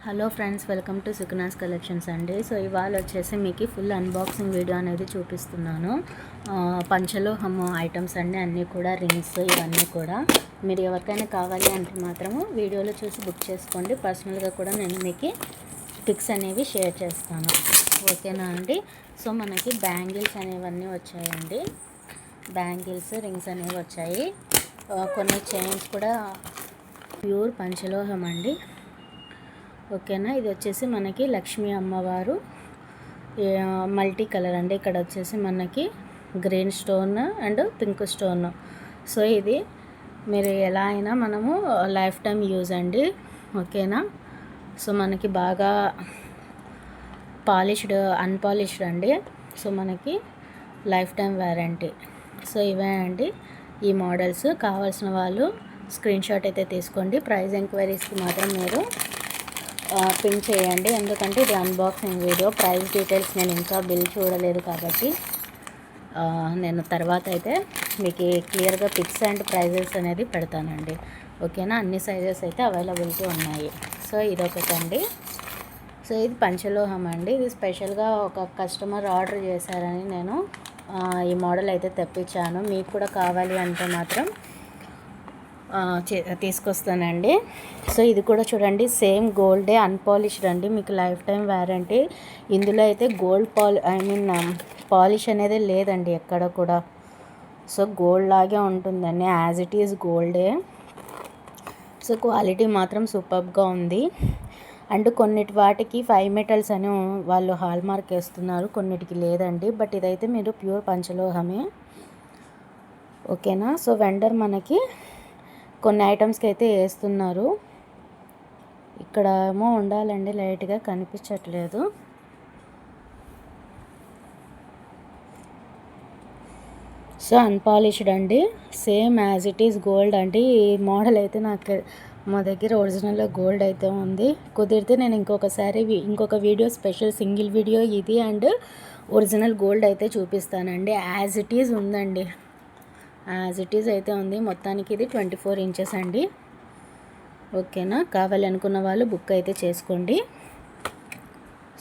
Hello friends, welcome to Sukunas collections అండి. So ఇవాళ వచ్చేసి మీకు ఫుల్ అన్బాక్సింగ్ వీడియో అనేది చూపిస్తున్నాను. పంచలోహం ఐటమ్స్ అండి, అన్నీ కూడా రింగ్స్ ఇవన్నీ కూడా మీరు ఎవరికైనా కావాలి అంటే మాత్రము వీడియోలో చూసి బుక్ చేసుకోండి. పర్సనల్గా కూడా నేను మీకు పిక్స్ అనేవి షేర్ చేస్తాను, ఓకేనా అండి. సో మనకి బ్యాంగిల్స్ అనేవన్నీ వచ్చాయండి, బ్యాంగిల్స్ రింగ్స్ అనేవి వచ్చాయి. కొన్ని చైన్స్ కూడా ప్యూర్ పంచలోహం అండి, ఓకేనా. ఇది వచ్చేసి మనకి లక్ష్మీ అమ్మవారు మల్టీ కలర్ అండి. ఇక్కడ వచ్చేసి మనకి green stone and pink stone. So ఇది మీరు ఎలా అయినా మనము లైఫ్ టైం యూజ్ అండి, ఓకేనా. సో మనకి బాగా పాలిష్డ్ అన్పాలిష్డ్ అండి. సో మనకి లైఫ్ టైం వారంటీ. సో ఇవే అండి ఈ మోడల్స్. కావాల్సిన వాళ్ళు స్క్రీన్ షాట్ అయితే తీసుకోండి. ప్రైస్ ఎంక్వైరీస్కి మాత్రం మీరు పిన్ చేయండి, ఎందుకంటే ఇది అన్బాక్సింగ్ వీడియో. ప్రైస్ డీటెయిల్స్ నేను ఇంకా బిల్ చూడలేదు కాబట్టి నేను తర్వాత అయితే మీకు క్లియర్గా పిక్స్ అండ్ ప్రైజెస్ అనేది పెడతానండి, ఓకేనా. అన్ని సైజెస్ అయితే అవైలబిలిటీ ఉన్నాయి. సో ఇదొకటండి. సో ఇది పంచలోహం అండి. ఇది స్పెషల్గా ఒక కస్టమర్ ఆర్డర్ చేశారని నేను ఈ మోడల్ అయితే తెప్పించాను. మీకు కూడా కావాలి అంటే మాత్రం తీసుకొస్తానండి. సో ఇది కూడా చూడండి, సేమ్ గోల్డే అన్పాలిష్డ్ అండి, మీకు లైఫ్ టైం వారంటీ. ఇందులో అయితే గోల్డ్ పాలిష్ అనేది లేదండి ఎక్కడ కూడా. సో గోల్డ్ లాగే ఉంటుందండి, యాజ్ ఇట్ ఈజ్ గోల్డే. సో క్వాలిటీ మాత్రం సూపర్గా ఉంది. అండ్ కొన్నిటి వాటికి 5 మెటల్స్ అని వాళ్ళు హాల్ మార్క్ వేస్తున్నారు, కొన్నిటికి లేదండి. బట్ ఇదైతే మీరు ప్యూర్ పంచలోహమే, ఓకేనా. సో వెండర్ మనకి కొన్ని ఐటమ్స్కి అయితే వేస్తున్నారు. ఇక్కడ ఏమో ఉండాలండి, లైట్గా కనిపించట్లేదు. సో అన్పాలిష్డ్ అండి, same as it is gold అండి. ఈ మోడల్ అయితే నాకు మా దగ్గర ఒరిజినల్లో గోల్డ్ అయితే ఉంది. కుదిరితే నేను ఇంకొక వీడియో స్పెషల్ సింగిల్ వీడియో ఇది అండ్ ఒరిజినల్ గోల్డ్ అయితే చూపిస్తానండి. యాజ్ ఇట్ ఈజ్ ఉందండి, యాజ్ ఇట్ ఈజ్ అయితే ఉంది. మొత్తానికి ఇది 24 ఇంచెస్ అండి, ఓకేనా. కావాలి అనుకున్న వాళ్ళు బుక్ అయితే చేసుకోండి.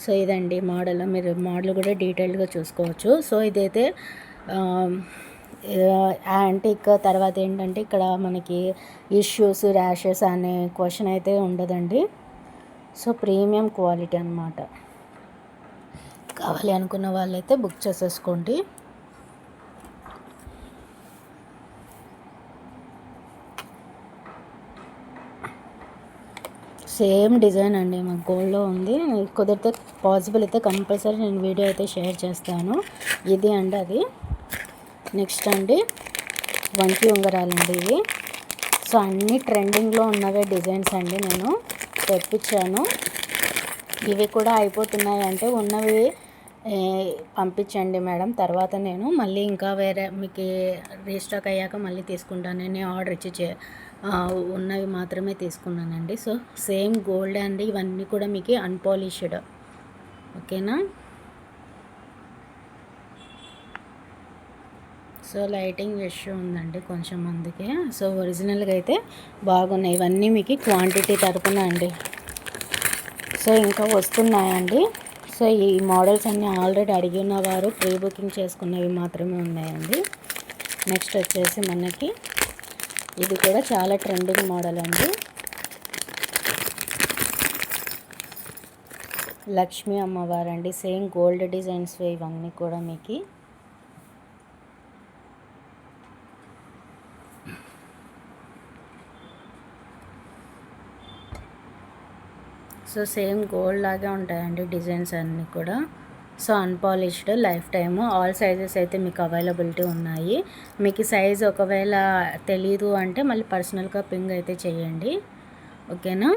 సో ఇదండి మోడల్, మీరు మోడల్ కూడా డీటెయిల్డ్గా చూసుకోవచ్చు. సో ఇదైతే యాంటిక్. తర్వాత ఏంటంటే ఇక్కడ మనకి ఇష్యూస్ ర్యాషెస్ అనే క్వశ్చన్ అయితే ఉండదండి. సో ప్రీమియం క్వాలిటీ అన్నమాట. కావాలి అనుకున్న వాళ్ళైతే బుక్ చేసేసుకోండి. సేమ్ డిజైన్ అండి, మాకు గోల్డ్లో ఉంది. కుదిరితే పాసిబుల్ అయితే కంపల్సరీ నేను వీడియో అయితే షేర్ చేస్తాను. ఇది అండి అది. నెక్స్ట్ అండి వంకి ఉంగరాలండి ఇవి. సో అన్నీ ట్రెండింగ్లో ఉన్నవే డిజైన్స్ అండి, నేను తెప్పించాను. ఇవి కూడా అయిపోతున్నాయి అంటే ఉన్నవి పంపించండి మేడం, తర్వాత నేను మళ్ళీ ఇంకా వేరే మీకు రీస్టాక్ అయ్యాక మళ్ళీ తీసుకుంటాను. నేను ఆర్డర్ ఇచ్చి ఉన్నవి మాత్రమే తీసుకున్నానండి. సో సేమ్ గోల్డ్ అండి, ఇవన్నీ కూడా మీకు అన్పాలిష్డ్, ఓకేనా. సో లైటింగ్ ఇష్యూ ఉందండి కొంచెం, అందుకే. సో ఒరిజినల్గా అయితే బాగున్నాయి. ఇవన్నీ మీకు క్వాంటిటీ తరపున అండి. సో ఇంకా వస్తున్నాయండి. సో ఈ మోడల్స్ అన్నీ ఆల్రెడీ అడిగిన వారు ప్రీ బుకింగ్ చేసుకున్నవి మాత్రమే ఉన్నాయండి. నెక్స్ట్ వచ్చేసి మనకి ఇది కూడా చాలా ట్రెండింగ్ మోడల్ అండి, లక్ష్మీ అమ్మవారు అండి. సేమ్ గోల్డ్ డిజైన్స్ ఇవన్నీ కూడా మీకు. సో సేమ్ గోల్డ్ లాగా ఉంటాయండి డిజైన్స్ అన్నీ కూడా. So unpolished, life time. All sizes అయితే మీకు అవైలబిలిటీ ఉన్నాయి. మీకు సైజ్ ఒకవేళ తెలీదు అంటే మళ్ళీ పర్సనల్గా పింగ్ అయితే చేయండి, ఓకేనా.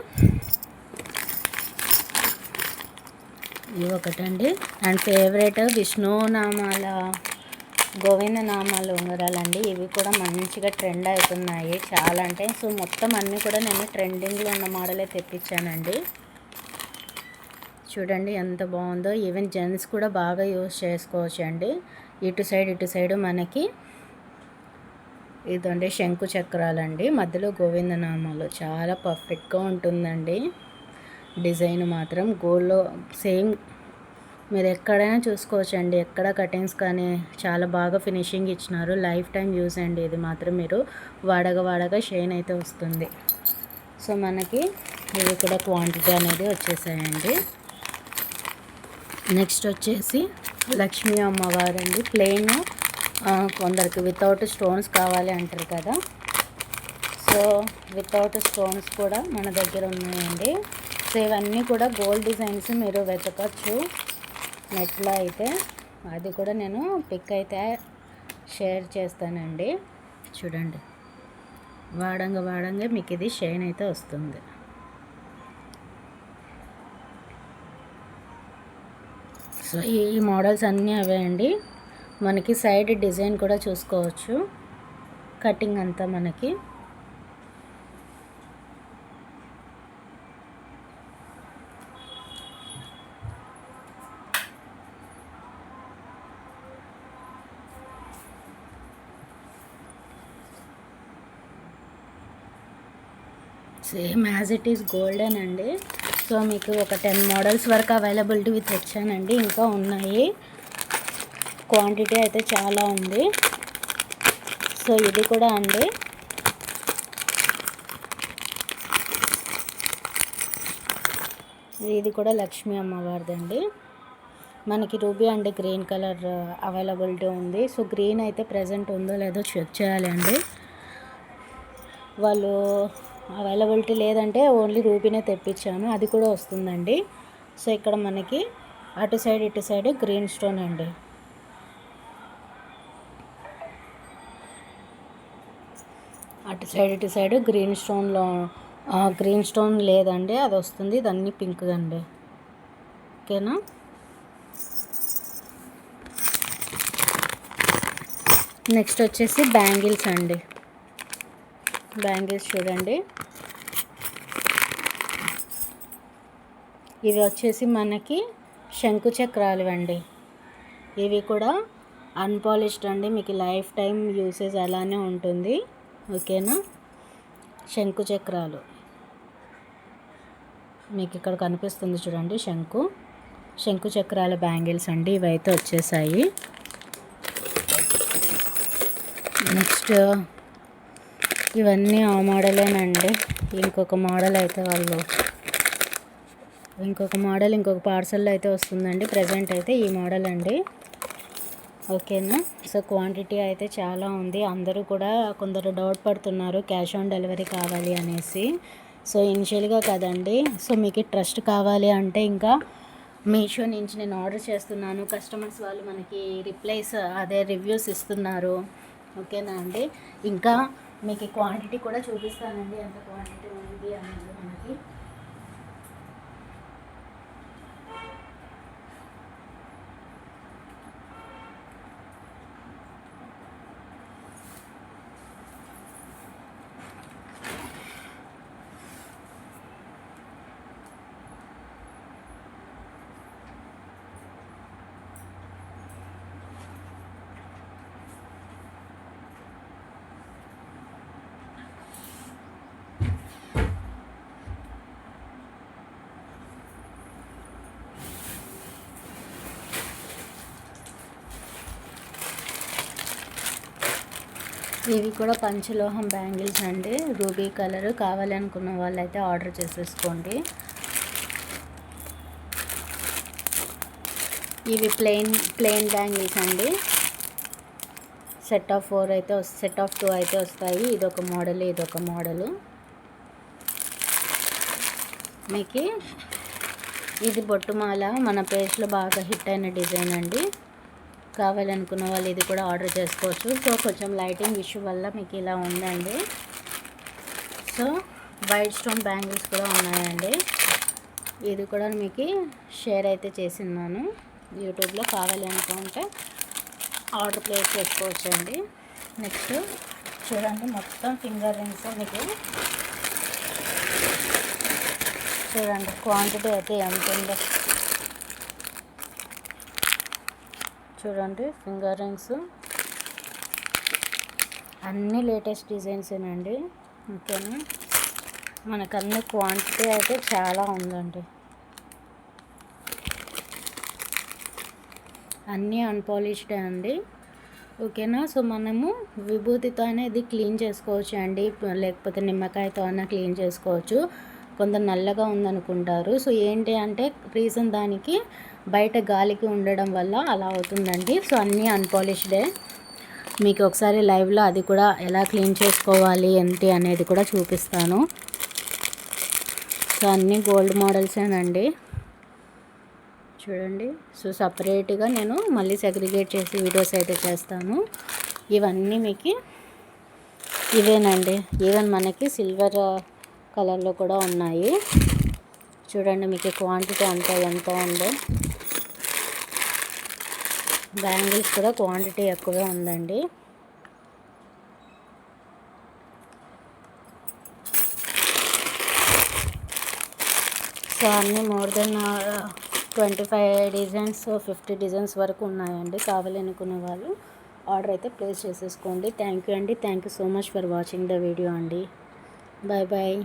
ఇవి ఒకటండి. అండ్ ఫేవరెట్ విష్ణునామాల గోవిందనామాల ఉంగరాలండి. ఇవి కూడా మంచిగా ట్రెండ్ అవుతున్నాయి చాలా అంటే. సో మొత్తం అన్నీ కూడా నేను ట్రెండింగ్లో ఉన్న మోడలే తెప్పించానండి. చూడండి ఎంత బాగుందో. ఈవెన్ జెంట్స్ కూడా బాగా యూజ్ చేసుకోవచ్చు అండి. ఇటు సైడ్ మనకి ఇదండి శంకు చక్రాలండి, మధ్యలో గోవిందనామాలు. చాలా పర్ఫెక్ట్గా ఉంటుందండి. డిజైన్ మాత్రం గోల్డ్లో సేమ్ మీరు ఎక్కడైనా చూసుకోవచ్చండి. ఎక్కడ కటింగ్స్ కానీ చాలా బాగా ఫినిషింగ్ ఇచ్చినారు. లైఫ్ టైం యూజ్ అండి. ఇది మాత్రం మీరు వాడగా షైన్ అయితే వస్తుంది. సో మనకి ఇవి కూడా క్వాంటిటీ అనేది వచ్చేసాయండి. నెక్స్ట్ వచ్చేసి లక్ష్మీ అమ్మవారు అండి. ప్లెయిన్ కొందరికి వితౌట్ స్టోన్స్ కావాలి అంటారు కదా. సో వితౌట్ స్టోన్స్ కూడా మన దగ్గర ఉన్నాయండి. సో ఇవన్నీ కూడా గోల్డ్ డిజైన్స్ మీరు వెతకచ్చు నెట్లో అయితే. అది కూడా నేను పిక్ అయితే షేర్ చేస్తానండి. చూడండి, వాడంగా మీకు ఇది షైన్ అయితే వస్తుంది. సో ఈ మోడల్స్ అన్నీ అవే అండి. మనకి సైడ్ డిజైన్ కూడా చూసుకోవచ్చు. కటింగ్ అంతా మనకి same as it is golden అండి. సో మీకు ఒక 10 మోడల్స్ వరకు అవైలబిలిటీ తెచ్చానండి. ఇంకా ఉన్నాయి, క్వాంటిటీ అయితే చాలా ఉంది. సో ఇది కూడా అండి ఇది కూడా లక్ష్మీ అమ్మవారిదండి. మనకి ruby and green colour availability ఉంది. సో గ్రీన్ అయితే ప్రజెంట్ ఉందో లేదో చెక్ చేయాలి అండి. వాళ్ళు అవైలబిలిటీ లేదంటే ఓన్లీ రూబీనే తెప్పించాను, అది కూడా వస్తుందండి. సో ఇక్కడ మనకి అటు సైడ్ ఇటు సైడ్ గ్రీన్ స్టోన్ అండి. అటు సైడ్ ఇటు సైడ్ గ్రీన్ స్టోన్లో గ్రీన్ స్టోన్ లేదండి, అది వస్తుంది. దాన్ని పింక్ అండి. ఓకేనా. నెక్స్ట్ వచ్చేసి బ్యాంగిల్స్ అండి. బ్యాంగిల్స్ చూడండి, ఇవి వచ్చేసి మనకి శంకు చక్రాలు అండి. ఇవి కూడా అన్పాలిష్డ్ అండి. మీకు లైఫ్ టైం యూసేజ్ అలానే ఉంటుంది. ఓకేనా. శంకు చక్రాలు మీకు ఇక్కడ కనిపిస్తుంది చూడండి. శంకు చక్రాల బ్యాంగిల్స్ అండి. ఇవైతే వచ్చేసాయి. నెక్స్ట్ ఇవన్నీ ఆ మోడలేనండి. ఇంకొక మోడల్ అయితే ఇంకొక పార్సల్లో అయితే వస్తుందండి. ప్రజెంట్ అయితే ఈ మోడల్ అండి. ఓకేనా. సో క్వాంటిటీ అయితే చాలా ఉంది. అందరూ కూడా కొందరు డౌట్ పడుతున్నారు క్యాష్ ఆన్ డెలివరీ కావాలి అనేసి. సో ఇనిషియల్గా కదండి. సో మీకు ట్రస్ట్ కావాలి అంటే ఇంకా మీషో నుంచి నేను ఆర్డర్ చేస్తున్నాను. కస్టమర్స్ వాళ్ళు మనకి రివ్యూస్ ఇస్తున్నారు. ఓకేనా అండి. ఇంకా మీకు క్వాంటిటీ కూడా చూపిస్తానండి, ఎంత క్వాంటిటీ ఉంది అనేది మనకి. ఇవి కూడా పంచలోహం బ్యాంగిల్స్ అండి. రూబీ కలర్ కావాలి అనుకున్న వాళ్ళైతే ఆర్డర్ చేసేసుకోండి. ఇవి ప్లెయిన్ బ్యాంగిల్స్ అండి. సెట్ ఆఫ్ 2 అయితే వస్తాయి. ఇదొక మోడలు. మీకు ఇది బొట్టుమాల మన పేజ్లో బాగా హిట్ అయిన డిజైన్ అండి. కావాలనుకున్న వాళ్ళు ఇది కూడా ఆర్డర్ చేసుకోవచ్చు. సో కొంచెం లైటింగ్ ఇష్యూ వల్ల మీకు ఇలా ఉందండి. సో వైట్ స్టోన్ బ్యాంగిల్స్ కూడా ఉన్నాయండి. ఇది కూడా మీకు షేర్ అయితే చేసిన్నాను యూట్యూబ్లో. కావాలి అనుకుంటే ఆర్డర్ ప్లేస్ చేసుకోవచ్చు అండి. నెక్స్ట్ చూడండి, మొత్తం ఫింగర్ రింగ్స్ మీకు చూడండి. క్వాంటిటీ అయితే ఎంత ఉందో చూడండి. ఫింగర్ రింగ్స్ అన్నీ లేటెస్ట్ డిజైన్సేనండి. ఓకేనా. మనకన్నీ క్వాంటిటీ అయితే చాలా ఉందండి. అన్నీ అన్పాలిష్డే అండి. ఓకేనా. సో మనము విభూతితో అనేది క్లీన్ చేసుకోవచ్చు అండి, లేకపోతే నిమ్మకాయతో అయినా క్లీన్ చేసుకోవచ్చు. కొంత నల్లగా ఉందనుకుంటారు. సో ఏంటి అంటే రీజన్ దానికి బయట గాలికి ఉండడం వల్ల అలా అవుతుందండి. సో అన్నీ అన్పాలిష్డే. మీకు ఒకసారి లైవ్లో అది కూడా ఎలా క్లీన్ చేసుకోవాలి ఏంటి అనేది కూడా చూపిస్తాను. సో అన్నీ గోల్డ్ మోడల్సేనండి, చూడండి. సో సపరేట్గా నేను మళ్ళీ సెగ్రిగేట్ చేసి వీడియోస్ అయితే చేస్తాను. ఇవన్నీ మీకు ఇవేనండి. ఈవెన్ మనకి సిల్వర్ కలర్లో కూడా ఉన్నాయి. చూడండి మీకు క్వాంటిటీ అంతా ఎంత ఉందో. బ్యాంగిల్స్ కూడా క్వాంటిటీ ఎక్కువే ఉందండి. సో అన్నీ మోర్ దెన్ 25 డిజైన్స్ 50 డిజైన్స్ వరకు ఉన్నాయండి. కావాలనుకునే వాళ్ళు ఆర్డర్ అయితే ప్లేస్ చేసేసుకోండి. థ్యాంక్ యూ అండి. Thank you so much for watching the video అండి. Bye bye.